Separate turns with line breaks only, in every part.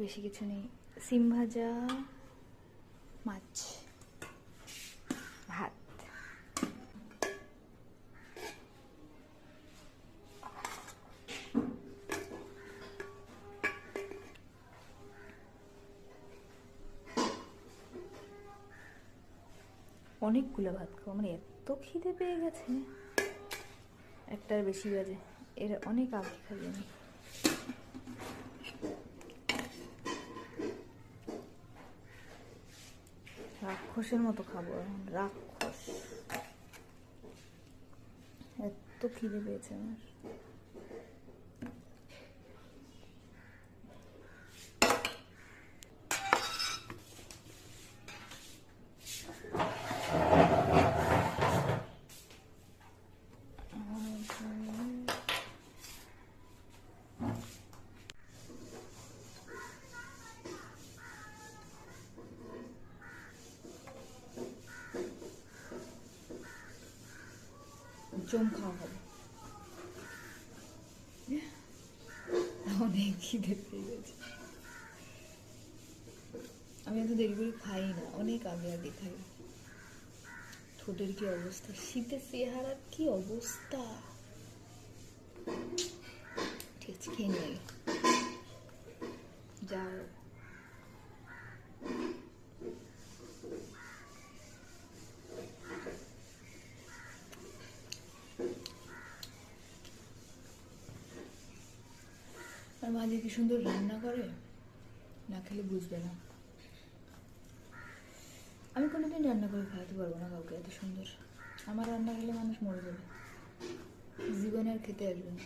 বেশি কিছু নেই, সিম ভাজা, মাছ, ভাত। অনেকগুলো ভাত খাবো, মানে এত খিদে পেয়ে গেছে, একটার বেশি বাজে, এর অনেক আগে খাই আমি। রাক্ষসের মতো খাবো এখন, রাক্ষস, এত খিদে পেয়েছে আমার। জম খাওয়া হবে, অনেক খিদে পেয়ে গেছে। আমি এত দেরি করে খাই না, অনেক আগে আগে খাই। ঠোঁটের কি অবস্থা, শীতের চেহারার কি অবস্থা। ঠিক আছে, খেয়ে নিয়ে যা। আর মা যে কি সুন্দর রান্না করে, না খেলে বুঝবে না। আমি কোনোদিন রান্না করে খাওয়াতে পারবো না কাউকে এত সুন্দর। আমার রান্না খেলে মানুষ মরে যাবে, জীবনে আর খেতে আসবে না।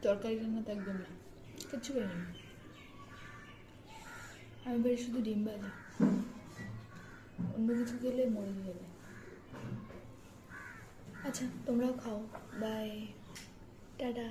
তরকারি রান্না তো একদম না, কিচ্ছু পাইনি আমি। বাড়ি শুধু ডিম ভাজা, অন্য কিছু খেলে মরে যাবে। আচ্ছা, তোমরাও খাও, বাই, টাটা।